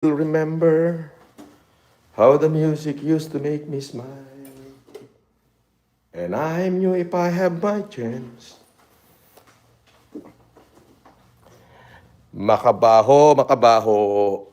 Remember how the music used to make me smile. And I knew if I have my chance. Makabaho, makabaho.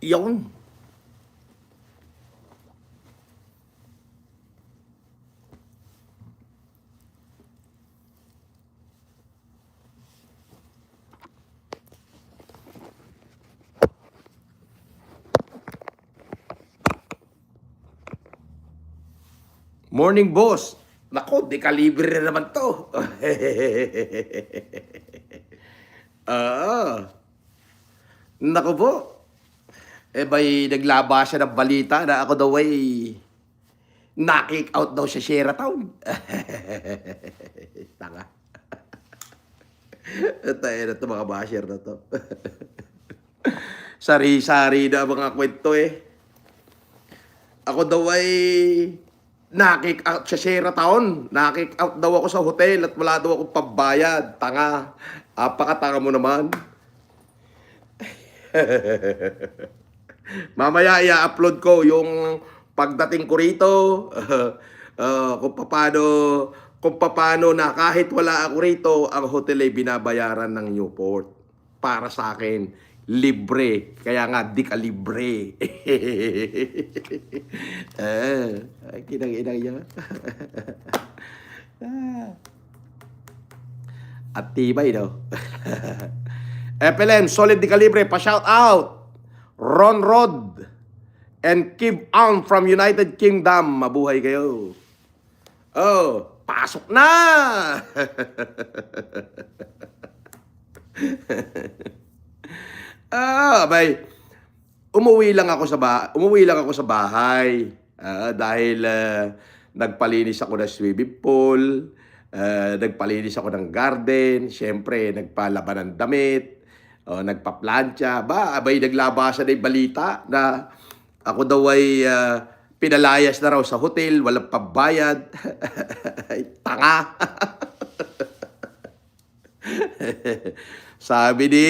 Yun. Morning, boss. Nako, dekalibre na naman to. Ah, nako po. Ba'y naglaba siya ng balita na ako daw ay na-kick out daw sa Sheraton. Tanga. Tayo na to mga basher na to. Sari-sari na mga kwento eh. Ako daw ay na-kick out sa Sheraton. Na-kick out daw ako sa hotel at wala daw akong pambayad. Tanga. Apakatanga mo naman. Mamaya i-upload ko yung pagdating ko rito. Kung paano na kahit wala ako rito, ang hotel ay binabayaran ng Newport. Para sa akin, libre. Kaya nga, di ka libre. Kinang-inang yan. At tibay, no? FLM, solid di kalibre, pa-shout out. Ron Rod and Kim Ang from United Kingdom. Mabuhay kayo. Oh, pasok na! Bay. Umuwi lang ako sa bahay dahil nagpalinis ako ng swimming pool, nagpalinis ako ng garden, syempre nagpalaban ng damit, nagpaplantsa. Abay naglabasan na yung balita na ako daw ay pinalayas na raw sa hotel, walang pambayad. Tanga. Sabi ni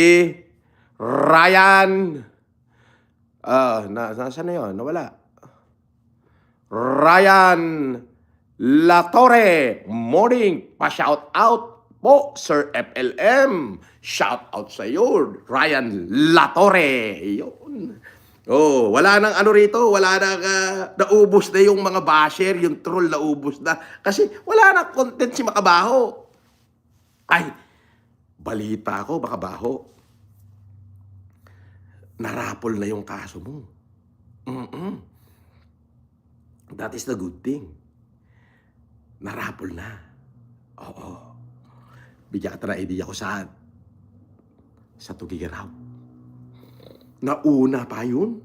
Ryan, nasaan na yun? Nawala. Ryan Latore, morning, pa-shout out po, Sir FLM. Shout out sa iyo, Ryan Latore. Yun. Oh, wala nang ano rito, wala nang naubos na yung mga basher, yung troll naubos na. Kasi wala nang content si Makabaho. Ay, balita ko, Makabaho. Narapol na yung kaso mo. That is the good thing. Narapol na. Oo. Bigyan ka na idea ko saan. Sa Tugigaraw. Nauna pa yun.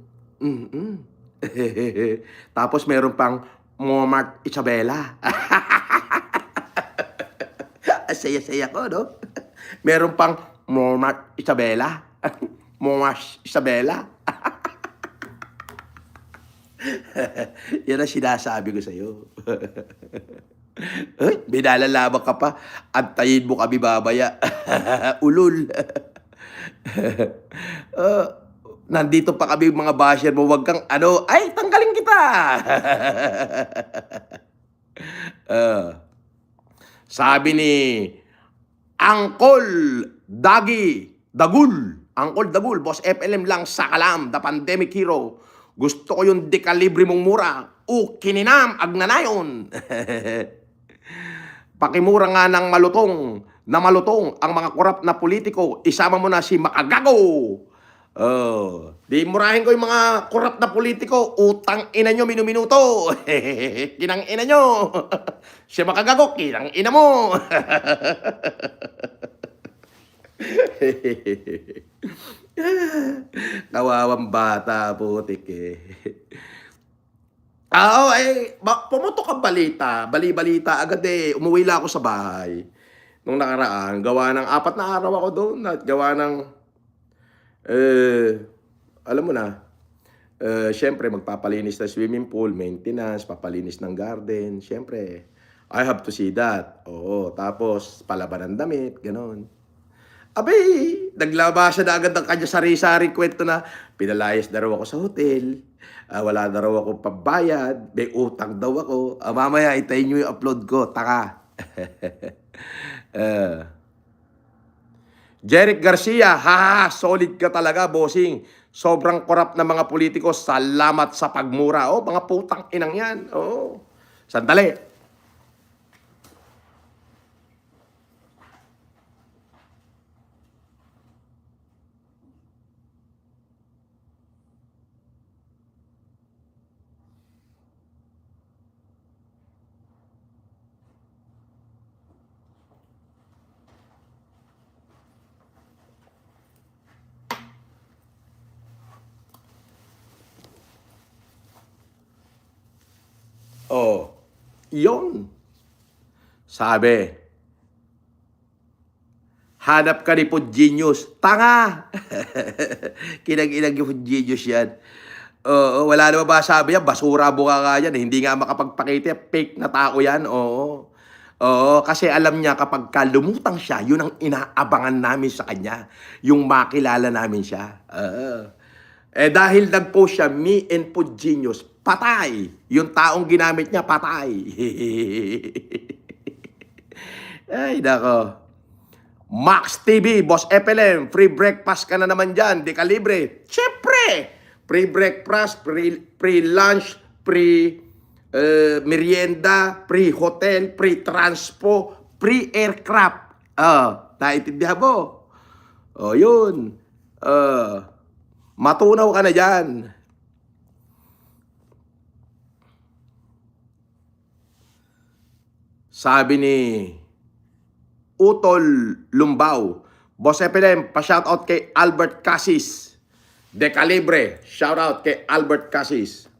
Tapos meron pang Momart Isabela. Saya-saya ko, no? Meron pang Momart Isabela. Momart Isabela. Yan ang sinasabi ko sa'yo. Binalalabang ka pa. Antayin mo kami babaya. Ulul. Nandito pa kami mga basher mo. Wag kang ay, tanggalin kita. Sabi ni Uncle Dagul, Boss FLM lang sa kalam, the pandemic hero. Gusto ko yung dekalibre mong mura. Kininam, agnanayon. Pakimura nga ng malutong ang mga korap na politiko. Isama mo na si Makagago. Di murahin ko yung mga korap na politiko. Utang ina nyo minuminuto. Kinang ina nyo. Si Makagago, kinang ina mo. Kawawang bata, putik eh. Pumutok ang balita. Bali-balita agad eh. Umuwi lang ako sa bahay. nung nakaraan, gawa ng 4 na araw ako doon at gawa ng, eh, alam mo na, siyempre magpapalinis ng swimming pool, maintenance, papalinis ng garden, siyempre, I have to see that. Oo, tapos palaban ng damit, gano'n. Abay, naglabasa na agad ng kanya sari-saring kwento na pinalayas na raw ako sa hotel, wala na raw ako pambayad, may utang daw ako. Mamaya hintayin niyo yung upload ko, taka. Ah, Jeric Garcia, ha, solid ka talaga, bossing. Sobrang korap na mga politiko, salamat sa pagmura. Oh, mga putang inang yan. Oh. Sandali. Oh, yon. Sabi, hanap ka ni Food Genius. Tanga! Kinag-inag yung Food Genius yan. Oo, wala naman ba sabi yan? Basura buka ka yan. Hindi nga makapagpakita. Fake na tao yan. Oo. Oo, kasi alam niya kapag lumutang siya, yun ang inaabangan namin sa kanya. Yung makilala namin siya. Dahil nag-post siya, me and Food Genius, patay. Yung taong ginamit niya, patay. Ay, nako. Max TV, Boss FLM, free breakfast ka na naman dyan, di ka libre. Siyempre, free breakfast, free lunch, free merienda, free hotel, free transpo, free aircraft. Naiintindihan mo? Yun. Matunaw ka na dyan. Sabi ni Utol Lumbao, Boss FLM, pa-shoutout kay Albert Casis. De Calibre, shoutout kay Albert Casis.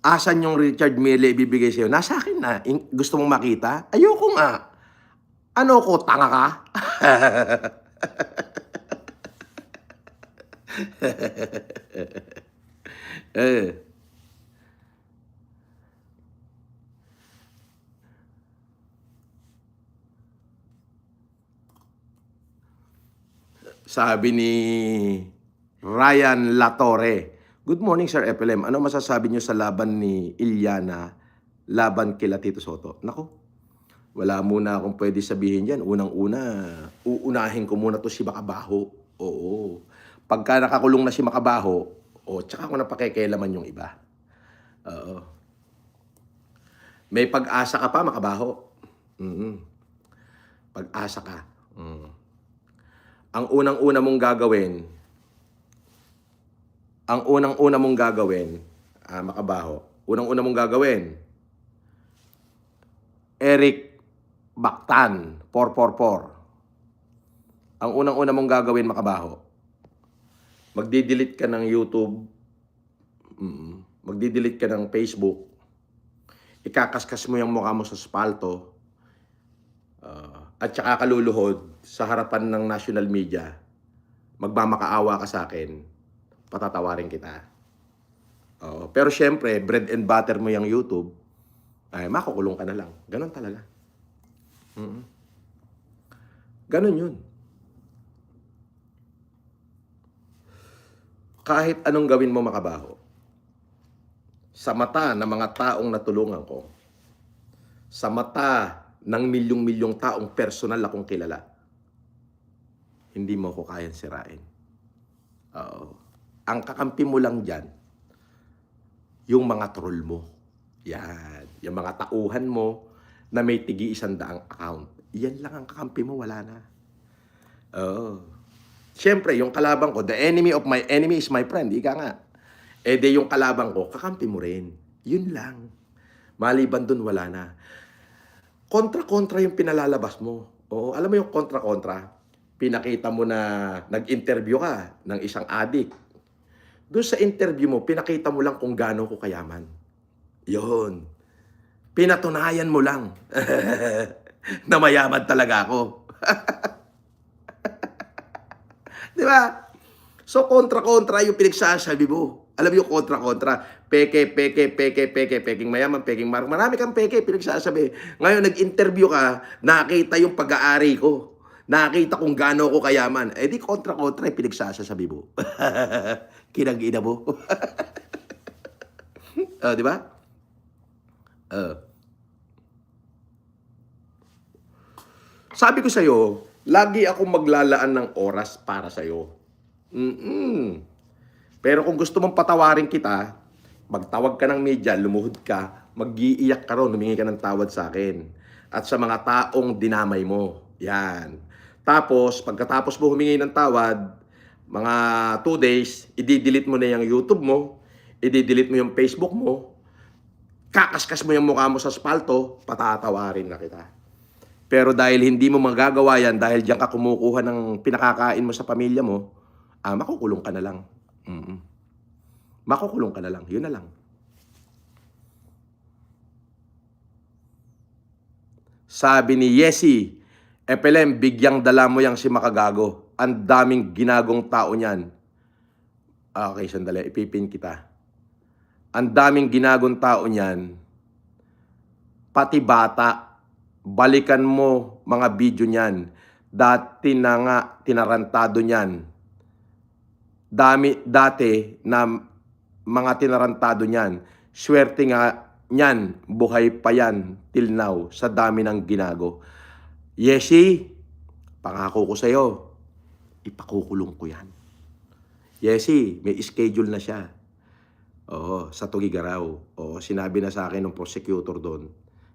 Asan yung Richard Mille ibibigay sa'yo? Nasa akin na. Gusto mong makita? Ayoko nga. Ano ko, tanga ka? Sabi ni Ryan Latore, good morning Sir FLM. Ano masasabi niyo sa laban ni Iliana laban kila Tito Soto? Nako, wala muna akong pwede sabihin dyan. Unang-una, uunahin ko muna to si Makabaho. Oo. Pagka nakakulong na si Makabaho, tsaka ko na pakikialaman yung iba. Oo. May pag-asa ka pa, Makabaho. Pag-asa ka. Ang unang-una mong gagawin, Makabaho, unang-una mong gagawin, Eric Bactan, 444. Ang unang-una mong gagawin, Makabaho, magdi-delete ka ng YouTube, magdi-delete ka ng Facebook, ikakaskas mo yung mukha mo sa spalto, at saka kaluluhod sa harapan ng national media, magmamakaawa ka sa akin, patatawarin kita. Pero syempre, bread and butter mo yung YouTube, ay makukulong ka na lang. Ganon talaga. Ganon yun. Kahit anong gawin mo, Makabaho, sa mata ng mga taong natulungan ko, sa mata ng milyong-milyong taong personal akong kilala, hindi mo ko kayang sirain. Ang kakampi mo lang dyan, yung mga troll mo. Yan. Yung mga tauhan mo na may tig-100 account. Yan lang ang kakampi mo, wala na. Siyempre, yung kalaban ko, the enemy of my enemy is my friend. Ika nga. De yung kalaban ko, kakampi mo rin. Yun lang. Maliban dun, wala na. Kontra-kontra yung pinalalabas mo. Alam mo yung kontra-kontra? Pinakita mo na nag-interview ka ng isang addict. Doon sa interview mo, pinakita mo lang kung gaano ko kayaman. Yun. Pinatunayan mo lang na mayaman talaga ako. Di ba? So, kontra-kontra yung pinagsasabi mo. Alam mo yung kontra-kontra. Peke, peke, peke, peke, peking mayaman, peking marami kang peke pinagsasabi. Ngayon, nag-interview ka, nakita yung pag-aari ko. Nakita kung gaano ko kayaman. Eh di kontra-kontra yung pinagsasabi mo. Kinag-ina mo. Di ba? Sabi ko sa'yo, lagi akong maglalaan ng oras para sa'yo. Pero kung gusto mong patawarin kita, magtawag ka ng media, lumuhod ka, mag-iiyak ka ron, humingi ka ng tawad sa akin. At sa mga taong dinamay mo. Yan. Tapos, pagkatapos mo humingi ng tawad, mga 2 days, i-delete mo na yung YouTube mo, i-delete mo yung Facebook mo, kakaskas mo yung mukha mo sa spalto, patatawarin na kita. Pero dahil hindi mo magagawa yan, dahil diyan ka kumukuha ng pinakakain mo sa pamilya mo, makukulong ka na lang. Makukulong ka na lang. Yun na lang. Sabi ni Yesi, Epelem, bigyang dala mo yang si Makagago. Ang daming ginagong tao niyan. Okay, sandali. Ipipin kita. Ang daming ginagong tao niyan. Pati bata. Balikan mo mga video niyan. Dati na nga tinarantado niyan. Dati na mga tinarantado niyan. Swerte nga niyan. Buhay pa yan till now sa dami ng ginago. Yesi, pangako ko sa'yo, ipakukulong ko yan. Yesi, may schedule na siya. Oo, sa Tugigaraw. Oo, sinabi na sa akin ng prosecutor doon,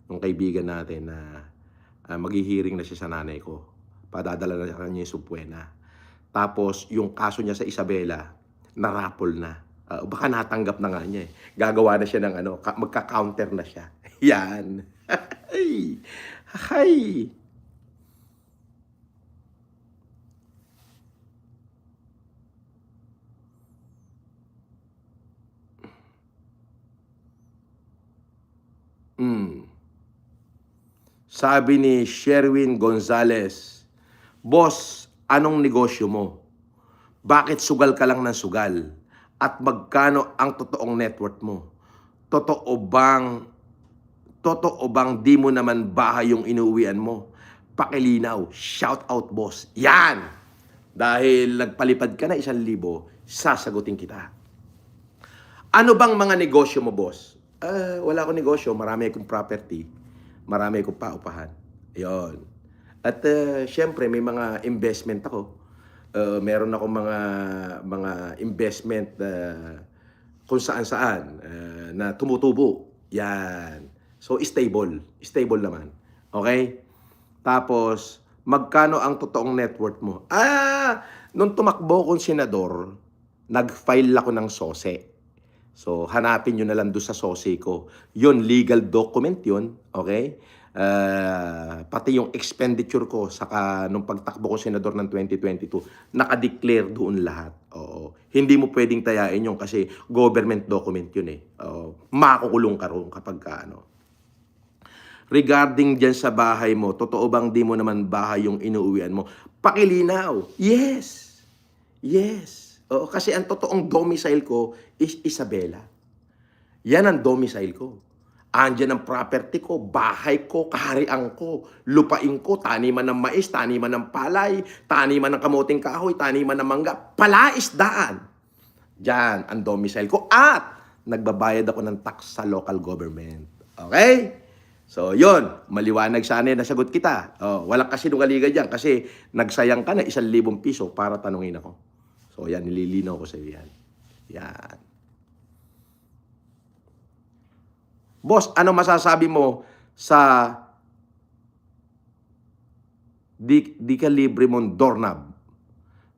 ng kaibigan natin na maghihiring na siya sa nanay ko. Padadala na kanya yung subpoena. Tapos, yung kaso niya sa Isabela, narapol na. Baka natanggap na nga niya eh. Gagawa na siya ng magka-counter na siya. Yan. Ay! Hay! Sabi ni Sherwin Gonzales, Boss, anong negosyo mo? Bakit sugal ka lang ng sugal? At magkano ang totoong net worth mo? Totoo bang di mo naman bahay yung inuwian mo? Pakilinaw, shout out boss. Yan! Dahil nagpalipad ka na 1,000, sasagutin kita. Ano bang mga negosyo mo, boss? Wala akong negosyo, marami akong property, marami akong paupahan. Yon. At syempre may mga investment ako. Meron ako mga investment kung saan-saan na tumutubo. Yan. So stable naman. Okay? Tapos magkano ang totoong net worth mo? Nung tumakbo kong senador, nag-file ako ng SOSE. So, hanapin nyo na lang doon sa SOSE ko. Yun, legal document yun. Okay? Pati yung expenditure ko saka nung pagtakbo ko senador ng 2022, naka-declare doon lahat. Oo. Hindi mo pwedeng tayain yun kasi government document yun eh. Makukulong ka ron kapag Regarding dyan sa bahay mo, totoo bang di mo naman bahay yung inuuwian mo? Pakilinaw. Yes. Yes. Oo, kasi ang totoong domicile ko is Isabela. Yan ang domicile ko. Andyan ang property ko, bahay ko, kaharian ko, lupain ko, taniman ng mais, taniman ng palay, taniman ng kamuting kahoy, taniman ng mangga, palaisdaan. Diyan ang domicile ko at nagbabayad ako ng tax sa local government. Okay? So, yun. Maliwanag sana nasagot kita. Walang kasinungalingan dyan kasi nagsayang ka na 1,000 piso para tanungin ako. So, yan. Nililinaw ko sa iyo yan. Yan. Boss, ano masasabi mo sa di ka libre mong doorknob?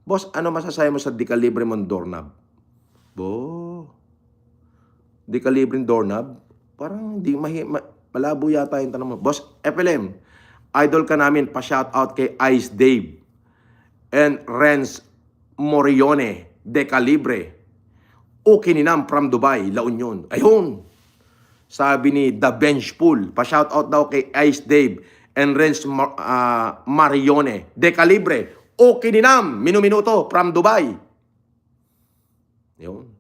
Boss, ano masasabi mo sa di ka libre mong doorknob? Di ka libre doorknob? Parang di malabo yata yung tanong mo. Boss, FLM, idol ka namin, pa-shoutout kay Ice Dave and Renz Morione, de Calibre. o kininam from Dubai, La Union. Ayun. Sabi ni The Benchpool, pa-shoutout daw kay Ice Dave and Renz Marione. De Calibre, o kininam, minuminuto from Dubai. Ayun.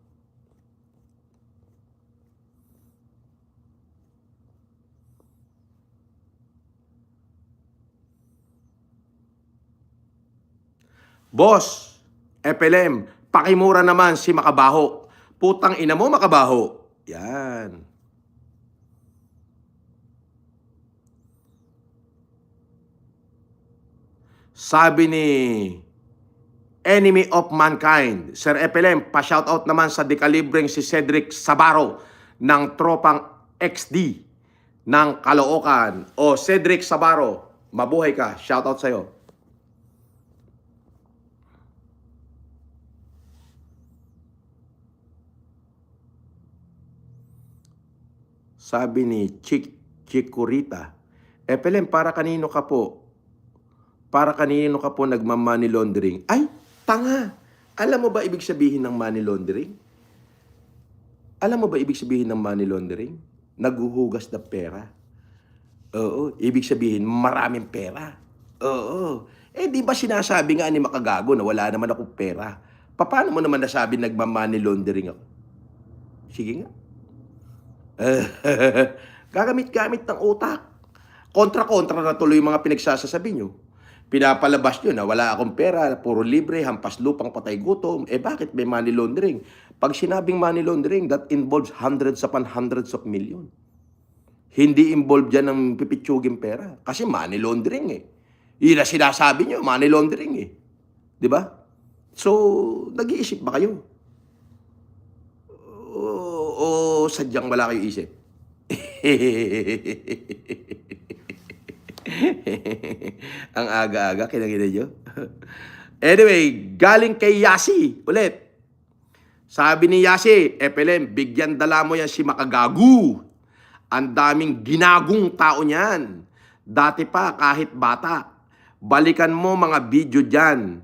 Boss, FLM, pakimura naman si Makabaho. Putang ina mo, Makabaho. Yan. Sabi ni Enemy of Mankind, Sir FLM, pa-shoutout naman sa dekalibreng si Cedric Sabaro ng tropang XD ng Caloocan. O Cedric Sabaro, mabuhay ka. Shoutout sa'yo. Sabi ni Chikurita, FLM, para kanino ka po? Para kanino ka po nagma-money laundering? Ay, tanga! Alam mo ba ibig sabihin ng money laundering? Alam mo ba ibig sabihin ng money laundering? Naghuhugas na pera. Oo, ibig sabihin maraming pera. Oo. Eh, di ba sinasabi nga ni Makagago na wala naman akong pera? Paano mo naman nasabi nagma-money laundering ako? Sige nga. Gagamit-gamit ng utak. Kontra-kontra na tuloy yung mga pinagsasasabi nyo. Pinapalabas nyo na wala akong pera, puro libre, hampas lupang patay gutom. Eh bakit may money laundering? Pag sinabing money laundering, that involves hundreds upon hundreds of million. Hindi involved dyan ng pipitsuging pera. Kasi money laundering eh. Yun na sinasabi nyo, money laundering eh. Diba? So, nag-iisip ba kayo? O sadyang wala kayo isip? Ang aga-aga, kinakita nyo? Anyway, galing kay Yasi, ulit. Sabi ni Yasi, FLM, bigyan dala mo yan si Makagago. Ang daming ginagong tao niyan. Dati pa, kahit bata. Balikan mo mga video dyan.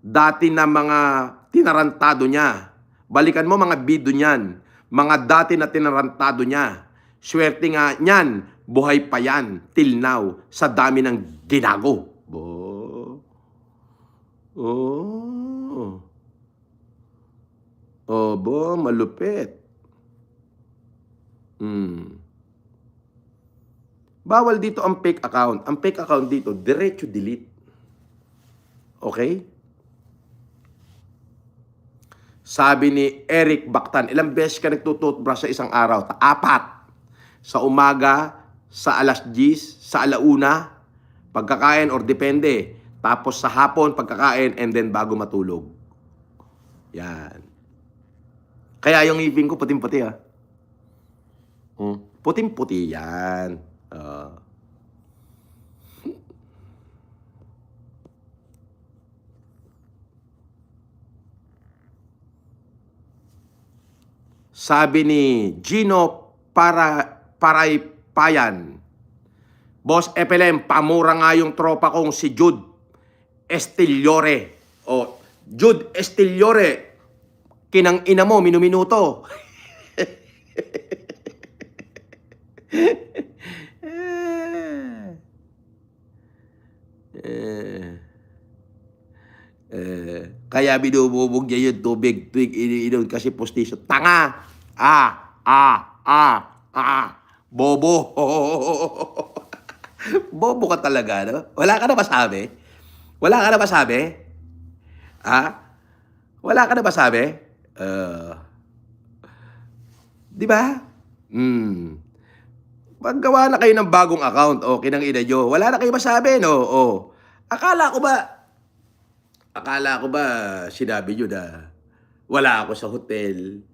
Dati na mga tinarantado niya. Balikan mo mga video niyan. Mga dati na tinarantado niya. Swerte nga niyan, buhay pa yan, till now, sa dami ng ginago. Malupit. Bawal dito ang fake account. Ang fake account dito, diretso delete. Okay? Sabi ni Eric Bactan, ilang beses ka nagtututbrush sa isang araw? 4. Sa umaga, sa alas 10, sa alauna, pagkakain or depende. Tapos sa hapon, pagkakain, and then bago matulog. Yan. Kaya yung ngipin ko, puting-puti ha. Puting-puti yan. Sabi ni Gino Paraypayan, Boss FLM, pamura nga yung tropa kong si Jude Estillore. O, Jude Estillore, kinang ina mo, minuminuto. Kaya binububog niya yung tubig tuwing iniinom kasi postisyo. Tanga! Bobo. Bobo ka talaga, no? Wala ka na masabi? Wala ka na masabi? Wala ka na masabi? Di ba? Paggawa na kayo ng bagong account, o kinang ina nyo, wala na kayo masabi, no? Akala ko ba sinabi nyo na wala ako sa hotel,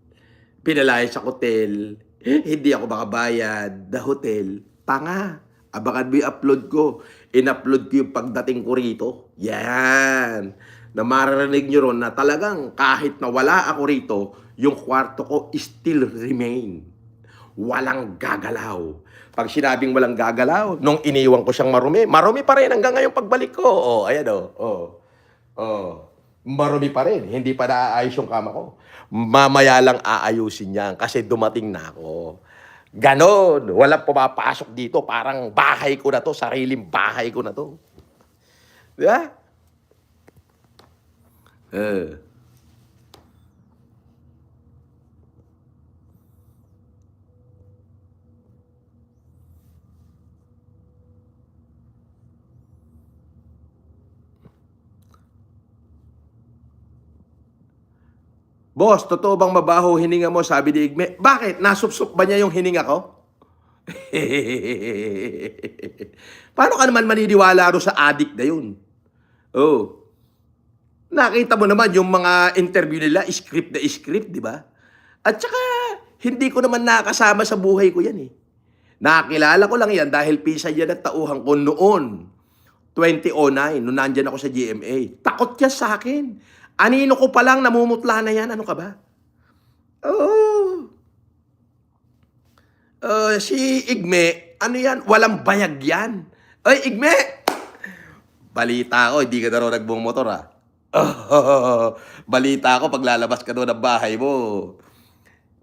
pinalaya sa hotel, hindi ako makabayad na hotel. Tanga. Abangan mo yung upload ko. In-upload ko yung pagdating ko rito. Yan. Na maririnig nyo ron na talagang kahit na wala ako rito, yung kwarto ko still remain. Walang gagalaw. Pag sinabing walang gagalaw, nung iniwan ko siyang marumi, marumi pa rin hanggang ngayon pagbalik ko. Ayan marumi pa rin. Hindi pa naaayos yung kama ko. Mamaya lang aayusin yan kasi dumating na ako. Ganon. Walang pumapasok dito. Parang bahay ko na to. Sariling bahay ko na to. Di ba? Eh. Boss, totoo bang mabaho hininga mo? Sabi ni Igme. Bakit? Nasupsup ba niya yung hininga ko? Paano ka naman maniniwala ro sa addict na yun? Oh. Nakita mo naman yung mga interview nila, script, di ba? At saka, hindi ko naman nakasama sa buhay ko yan eh. Nakilala ko lang yan dahil pisa yan at tauhan ko noon. 2009, nung nandyan ako sa GMA. Takot yan sa akin. Anino ko palang namumutla na yan. Ano ka ba? Oh. Si Igme, ano yan? Walang bayag yan. Ay, Igme! Balita ko, hindi ka na raw nagbumotor ah. Balita ko, pag lalabas ka doon ng bahay mo,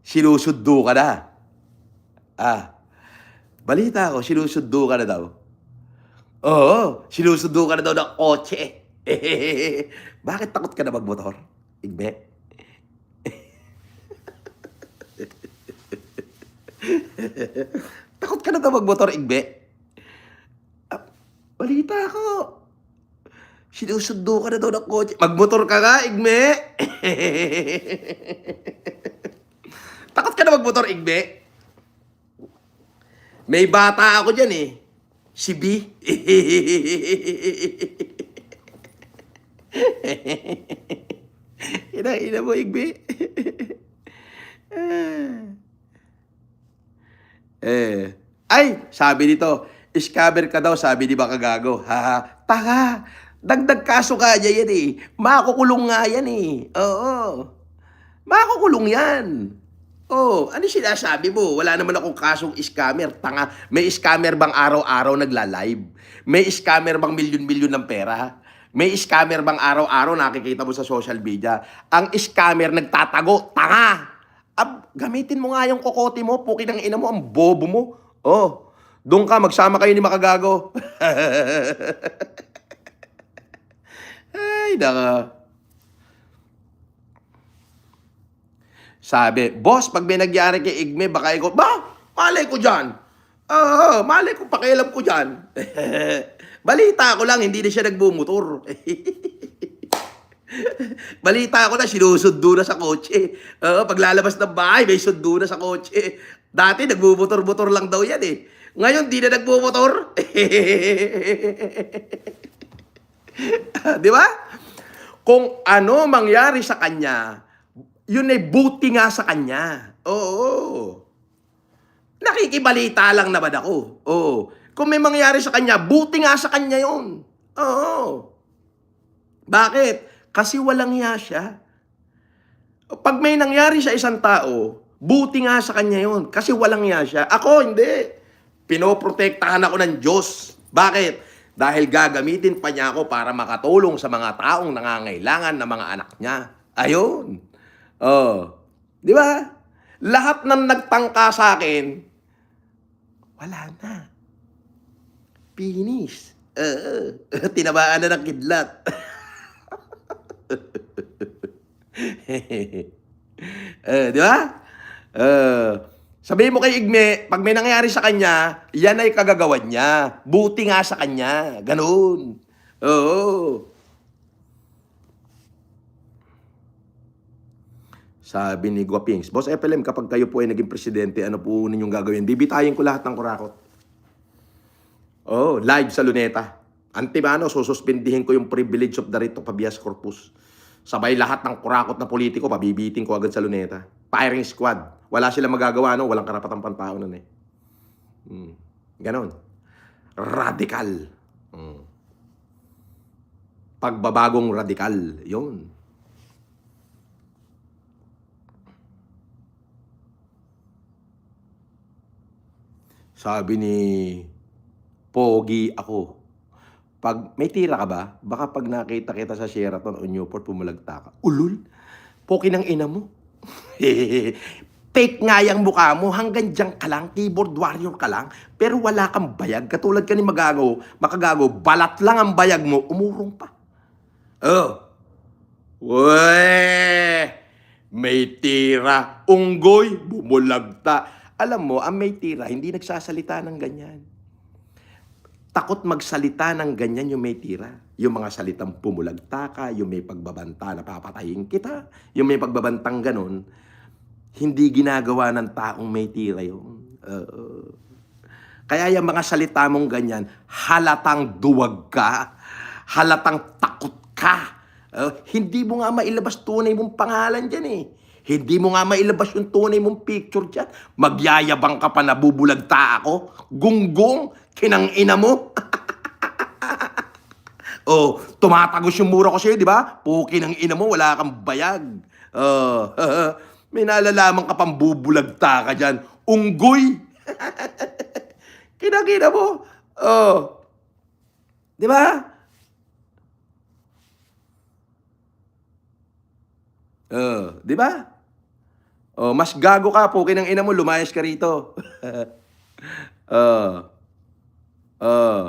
sinusundo ka na. Balita ko, sinusundo ka na daw. Oo, sinusundo ka na daw ng kotse. Bakit takot ka na magmotor, Igme? Takot ka na daw magmotor, Igme? Balita ko. Sinusundo ka na daw ng kotse. Magmotor ka nga, Igme. Takot ka na magmotor, Igme. May bata ako dyan eh. Si B. Ina mo, Igme. Ay, sabi nito, scammer ka daw, sabi ni Baka Gago. Haha, tanga. Dagdag kaso ka yan eh. Makukulong nga yan eh. Oo. Makukulong yan. Oh, ano sinasabi mo? Wala naman akong kasong scammer. Tanga. May scammer bang araw-araw nagla-live? May scammer bang milyon-milyon ng pera? May scammer bang araw-araw nakikita mo sa social media? Ang scammer nagtatago. Tanga. Gamitin mo nga yung kokote mo. Puki ng ina mo. Ang bobo mo. Oh, doon ka. Magsama kayo ni Makagago. Ay, naka. Sabi, boss, pag may nagyari kay Igme, baka ikaw, malay ko dyan. Malay ko, pakialam ko dyan. Balita ko lang, hindi na siya nagbumotor. Balita ko na, sinusundo na sa kotse. Pag lalabas ng bahay, may sundo na sa kotse. Dati, nagbumotor-motor lang daw yan eh. Ngayon, di na nagbumotor. Di ba? Kung ano mangyari sa kanya, yun ay buti nga sa kanya. Oo. Nakikibalita lang naman ako. Oo. Kung may mangyari sa kanya, buti nga sa kanya yun. Oo. Bakit? Kasi walang hiya siya. Pag may nangyari sa isang tao, buti nga sa kanya yun. Kasi walang hiya siya. Ako, hindi. Pinoprotektahan ako ng Diyos. Bakit? Dahil gagamitin pa niya ako para makatulong sa mga taong nangangailangan ng mga anak niya. Ayun. Oh. Di ba? Lahat ng nagtangka sa akin, wala na. Finish. Tinabaan na ng kidlat. Di ba? Sabihin mo kay Igme, pag may nangyari sa kanya, yan ay kagagawan niya. Buti nga sa kanya. Ganun. Oo. Sabi ni Guapings, Boss FLM, kapag kayo po ay naging presidente, ano po ninyong gagawin? Bibitayin ko lahat ng kurakot. Oh, live sa Luneta. Antimano, sususpindihin ko yung privilege of the writ of habeas corpus. Sabay lahat ng kurakot na politiko, pabibiting ko agad sa Luneta. Firing squad. Wala silang magagawa, no? Walang karapatang pantao nun eh. Ganon. Radical. Pagbabagong radikal. Yun. Sabi ni Pogi ako. Pag may tira ka ba, baka pag nakita kita sa Sheraton o Newport, pumulagta ka. Ulul, poki ng ina mo. Fake nga yung mukha mo, hanggang diyan ka lang, keyboard warrior ka lang, pero wala kang bayag. Katulad ka ni Makagago, balat lang ang bayag mo, umurong pa. Oh, weh, may tira, unggoy, bumulagta. Alam mo, ang may tira, hindi nagsasalita ng ganyan. Takot magsalita ng ganyan yung may tira. Yung mga salitang pumulagta ka, yung may pagbabanta na papatayin kita, yung may pagbabantang ganun, hindi ginagawa ng taong may tira yun. Kaya yung mga salita mong ganyan, halatang duwag ka, halatang takot ka. Hindi mo nga mailabas tunay mong pangalan dyan eh. Hindi mo nga mailabas yung tunay mong picture dyan. Magyayabang ka pa na bubulagta ako. Gunggong, kinang-ina mo. Oh, tumatagos yung mura ko sa'yo, di ba? Puki ng ina mo, wala kang bayag. May nalalaman ka pang bubulagta ka dyan. Unggoy. Kinakina mo. Oh. Di ba? Di ba? Oh, mas gago ka, puki ng ina mo, lumayas ka rito. Oh. Oh.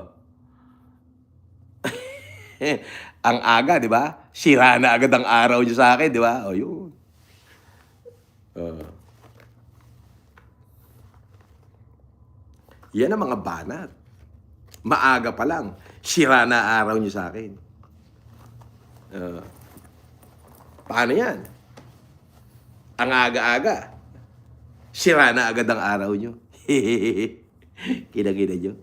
Ang aga, di ba? Sira na agad ang araw niyo sa akin, di ba? O, yun. Yan ang mga banat. Maaga pa lang, sira na araw niyo sa akin. Paano yan? Ang aga-aga, sira na agad ang araw niyo. Kinagina niyo.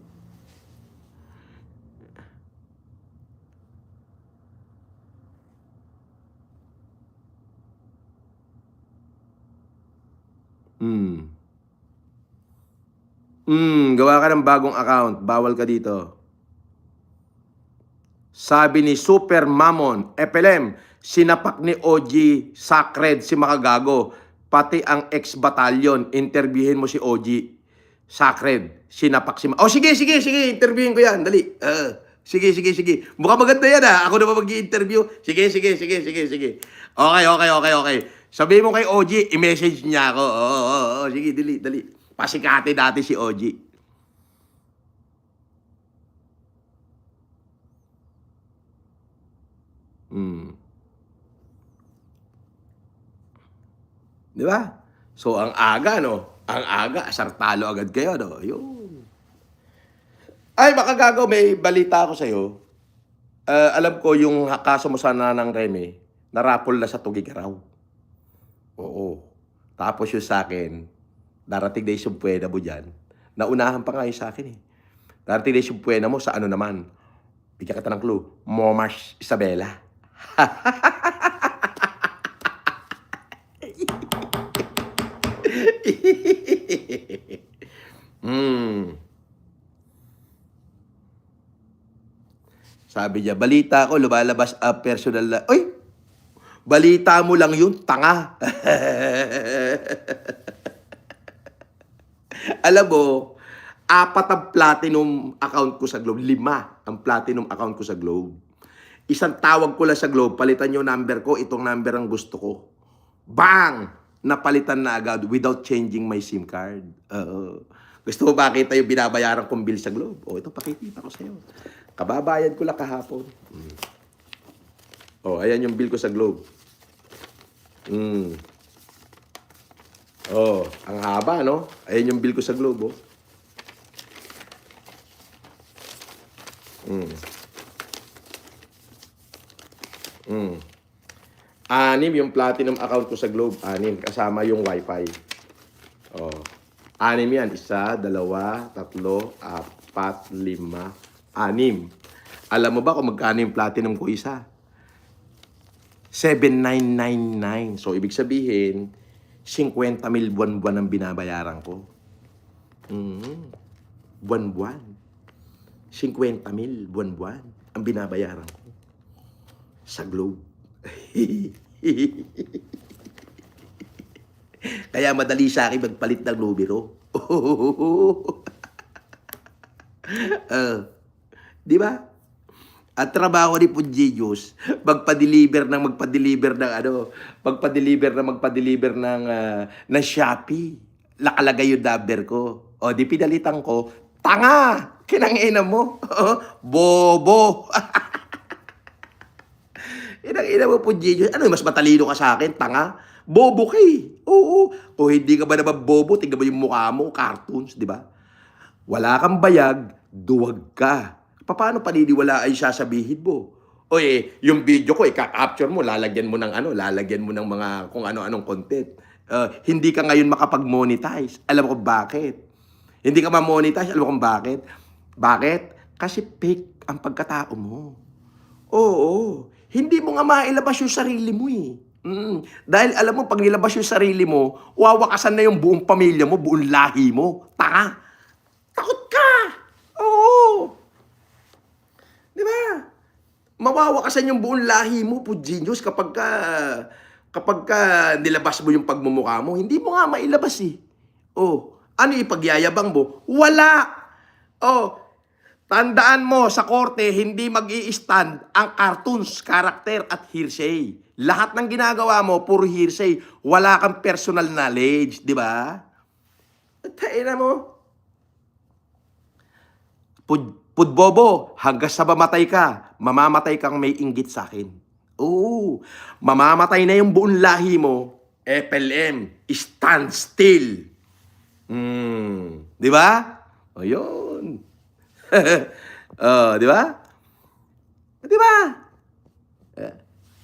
Gawa ka ng bagong account. Bawal ka dito. Sabi ni Super Mamon, FLM, sinapak ni OG Sacred si Makagago. Pati ang ex-batalyon. Interviewin mo si OG Sacred. Sinapak si Oh, sige. Interviewin ko yan. Dali. Sige. Mukhang maganda yan Ako na ba mag-i-interview? Sige. Okay. Sabihin mo kay OG, i-message niya ako. Oo. Sige, dali. Pasikate dati si OG. Di ba? So, ang aga, no? Ang aga, asartalo agad kayo, no? Yun. Ay, Makagago, may balita ako sa'yo. Alam ko yung kaso mo sana ng Reme, narapol na sa Tugigaraw. Oo. Tapos yung sa akin, darating na yung puwena mo dyan. Naunahan pa nga yung sa akin eh. Darating na yung puwena mo sa ano naman. Bigyan kita ng clue. Momash Isabela. Sabi niya, balita ko, lumalabas ang personal na... Uy! Balita mo lang yun, tanga. Alam mo, 4 ang platinum account ko sa Globe. 5 ang platinum account ko sa Globe. Isang tawag ko lang sa Globe, palitan yung number ko, itong number ang gusto ko. Bang! Napalitan na agad without changing my SIM card. Gusto mo makita yung binabayaran kong bill sa Globe? Ito, pakikita ko sa'yo. Kababayad ko lang kahapon. Ayan yung bill ko sa Globe. Ang haba, no? Ayan yung bill ko sa Globe, Anim yung platinum account ko sa Globe. 6, kasama yung wifi. 6 yan. 1, 2, 3, 4, 5, 6. Alam mo ba kung magkano yung platinum ko isa? 7,999. So, ibig sabihin, 50,000 buwan-buwan ang binabayaran ko. Buwan-buwan. 50,000 buwan-buwan ang binabayaran ko sa Globe. Kaya madali sa akin magpalit ng numero. Di ba? At trabaho ni Punjijus, magpa-deliver ng Shopee. Nakalagay yung number ko. O, di pinalitan ko, tanga! Kinangina mo. Bobo. Inang-ina mo, Punjijus. Ano, mas matalino ka sa akin, tanga? Bobo ka eh. Oo. Kung hindi ka ba naman bobo, tingnan mo yung mukha mo, cartoons, di ba? Wala kang bayag, duwag ka. Paano paniniwalaan siya sabihin mo? O yung video ko, ika-capture mo, lalagyan mo ng mga kung ano-anong content. Hindi ka ngayon makapag-monetize. Alam mo kung bakit? Hindi ka ma-monetize, alam mo kung bakit? Bakit? Kasi fake ang pagkatao mo. Oo. Hindi mo nga mailabas yung sarili mo eh. Dahil alam mo, pag nilabas yung sarili mo, wawakasan na yung buong pamilya mo, buong lahi mo. Tanga. Takot ka. Oo. Di ba? Mawawakasan yung buong lahi mo, Pudjinos, kapag ka nilabas mo yung pagmumukha mo, hindi mo nga mailabas eh. Oh, ano ipagyayabang mo? Wala. Oh, tandaan mo, sa korte, hindi mag-i-stand ang cartoons, karakter at hearsay. Lahat ng ginagawa mo, puro hearsay. Wala kang personal knowledge, di ba? Tain na mo. Pudbobo, hanggang sa mamatay ka, mamamatay kang may inggit sa akin. Oo, mamamatay na yung buong lahi mo, FLM, stand still. Di ba? O yun. Di ba? Di ba?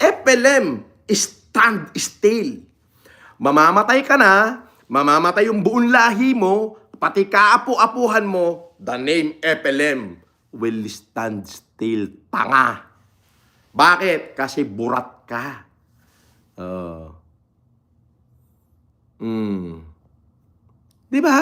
FLM, stand still. Mamamatay ka na, mamamatay yung buong lahi mo, pati kaapu-apuhan mo, the name FLM will stand still. Tanga. Bakit? Kasi burat ka. Di ba?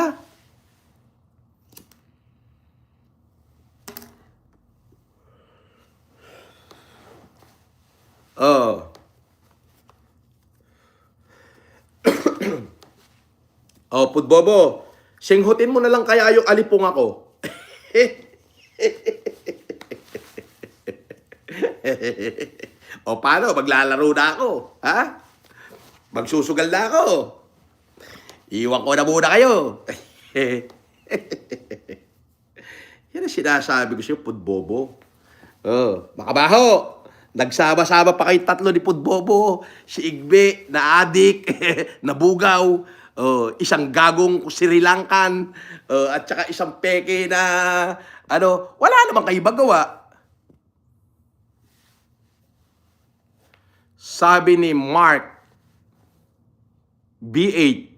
Pudbobo, singhutin mo na lang kaya yung alipong ako. Paano? Maglalaro na ako. Ha? Magsusugal na ako. Iwan ko na muna kayo. Yan ang sinasabi ko sa'yo, Pudbobo. Makabaho. Nagsama-sama pa kayo tatlo ni Pudbobo. Si Igbe, na adik, na bugaw. Isang gagong Sri Lankan. At saka isang peke na, wala naman kayo magawa. Sabi ni Mark B8,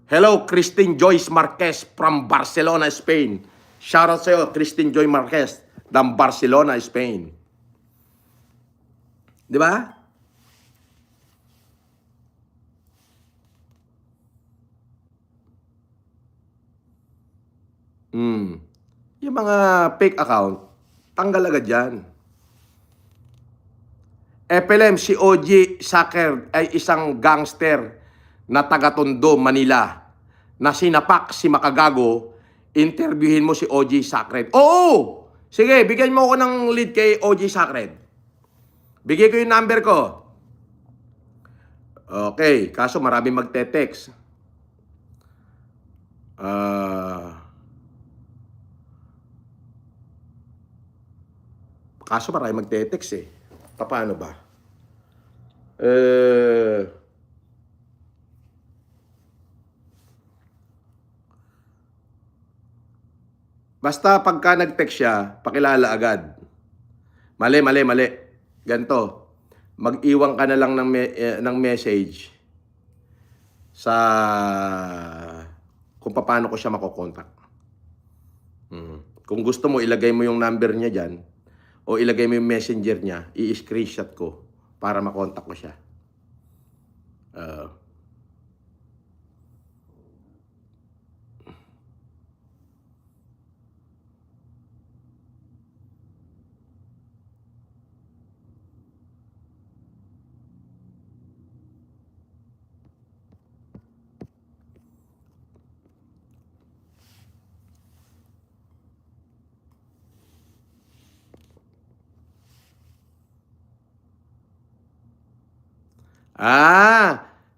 hello, Christine Joyce Marquez from Barcelona, Spain. Shoutout sa'yo, Christine Joy Marquez ng Barcelona, Spain. Di ba? Yung mga fake account, tanggal agad yan. FLM, si OG Saker ay isang gangster na taga-Tondo, Manila, na sinapak si Makagago. Interviewin mo si OG Sacred. Oo! Sige, bigyan mo ako ng lead kay OG Sacred. Bigay ko yung number ko. Okay, kaso maraming magte-text. Kaso maraming magte-text eh. Paano ba? Basta pagka nag-text siya, pakilala agad. Mali. Ganto. Mag-iwan ka na lang ng message sa kung paano ko siya makokontak. Kung gusto mo, ilagay mo yung number niya dyan o ilagay mo yung messenger niya, i-screenshot ko para makontak ko siya.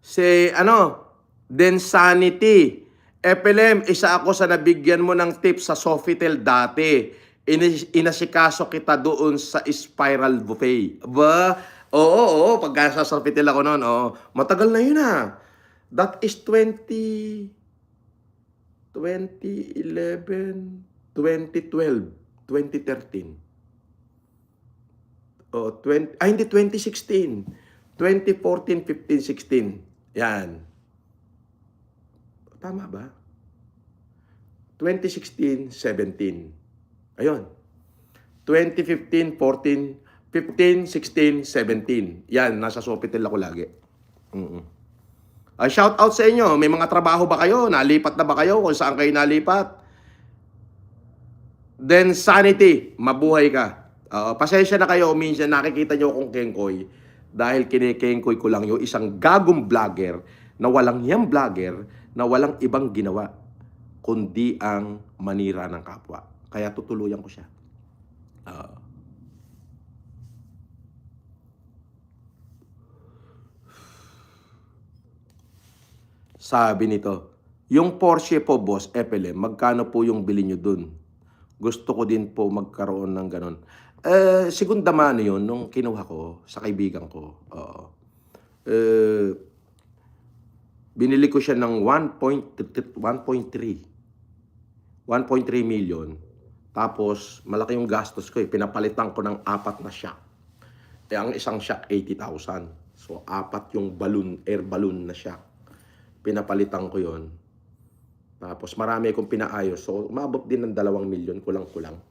Si ano, Densanity. FLM, isa ako sa nabigyan mo ng tips sa Sofitel dati. Inasikaso kita doon sa Spiral Buffet. Ba? Oo, pagka sa Sofitel ako noon, oo. Matagal na yun That is 2011, 2012, 2013. Hindi, 2016. 2014, 15, 16. Yan. Tama ba? 2016, 17. Ayun. 2015, 14, 15, 16, 17. Yan, nasa Sofitel ako lagi. Shout out sa inyo. May mga trabaho ba kayo? Nalipat na ba kayo? Kung saan kayo nalipat? Then sanity, mabuhay ka. Pasensya na kayo, minsan nakikita nyo akong kengkoy dahil kinikengkoy ko lang yung isang gagong vlogger na walang yang vlogger na walang ibang ginawa kundi ang manira ng kapwa. Kaya tutuluyan ko siya. Sabi nito, yung Porsche po, boss, FLM, magkano po yung bili nyo dun? Gusto ko din po magkaroon ng ganon. Segunda mano yun, nung kinuha ko sa kaibigan ko. Binili ko siya ng 1.3 million. Tapos, malaki yung gastos ko. Pinapalitan ko ng 4 na shock. Ang isang shock, 80,000. So, 4 yung balloon, air balloon na shock. Pinapalitan ko yon. Tapos, marami akong pinaayos. So, umabot din ng 2 milyon, kulang-kulang.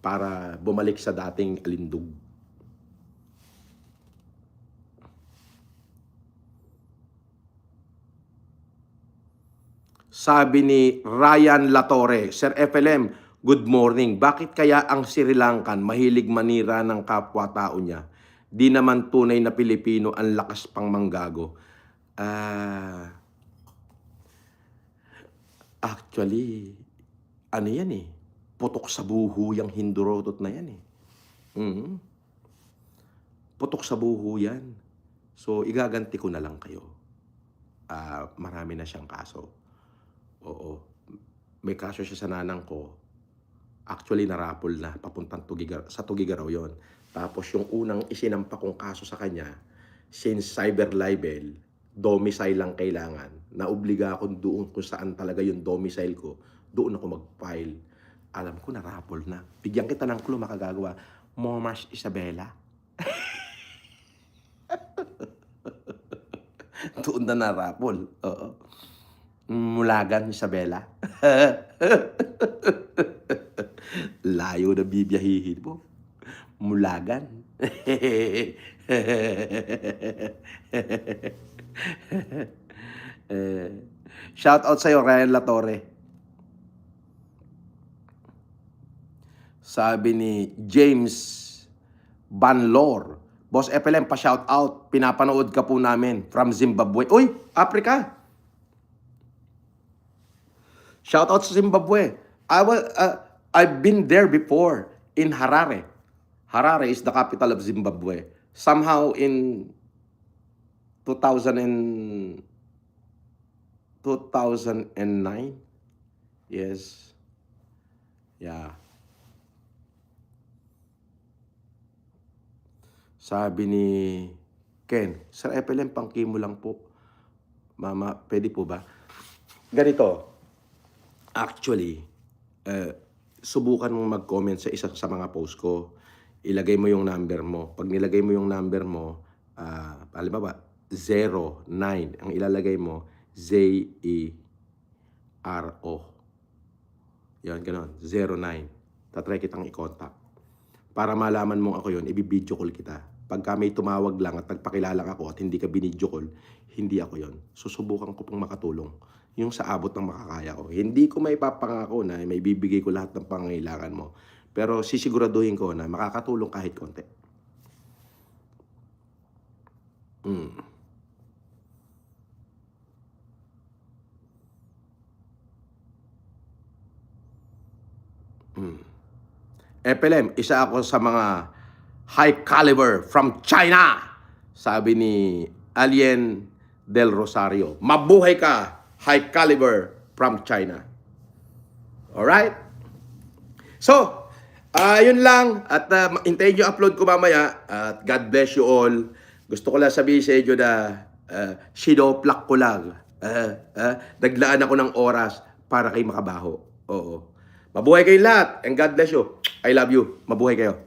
Para bumalik sa dating alindog. Sabi ni Ryan Latore, Sir FLM, good morning. Bakit kaya ang Sri Lankan mahilig manira ng kapwa-tao niya? Di naman tunay na Pilipino ang lakas pang manggago. Actually, ano yan putok sa buho yung Hindurotot na yan Putok sa buho yan. So, igaganti ko na lang kayo. Marami na siyang kaso. Oo. May kaso siya sa nanang ko. Actually, narapol na. Papuntang sa Tugigaraw yon. Tapos, yung unang isinampa kong kaso sa kanya, since cyber libel, domicile lang kailangan. Naobliga ako doon kung saan talaga yung domicile ko. Doon ako mag-file. Alam ko, narapol na. Bigyan kita ng clue, makagagawa. Momas Isabela. Doon na narapol. Oo. Mulagan Isabela. Layo na bibiyahihin mo. Mulagan. Shout out sa'yo, Ryan Latore. Sabi ni James Banlor, Boss FLM, pa-shout out. Pinapanood ka po namin from Zimbabwe. Uy, Africa. Shout out sa Zimbabwe. I've been there before in Harare. Harare is the capital of Zimbabwe. Somehow in 2009. Yes. Yeah. Sabi ni Ken, Sir FLM, pangkimo lang po. Mama, pwede po ba? Ganito. Actually, subukan mong mag-comment sa isa sa mga post ko. Ilagay mo yung number mo. Pag nilagay mo yung number mo, halimbawa, 09. Ang ilalagay mo, Z-E-R-O. Yan, gano'n. 09. Tatry kitang i-contact. Para malaman mong ako yun, i-video call kita. Pagka may tumawag lang at nagpakilala ako at hindi ka binidyo call, hindi ako yon. Susubukan ko pong makatulong. Yung sa abot ng makakaya ko. Hindi ko may papangako na may bibigay ko lahat ng pangangailangan mo. Pero sisiguraduhin ko na makakatulong kahit konti. FLM, isa ako sa mga high caliber from China. Sabi ni Alien Del Rosario. Mabuhay ka, high caliber from China. Alright? So, yun lang. At hintayin nyo upload ko mamaya. At God bless you all. Gusto ko lang sabihin sa inyo na sinoplak ko lang. Naglaan ako ng oras para kayo makabaho. Oo. Mabuhay kayo lahat. And God bless you. I love you. Mabuhay kayo.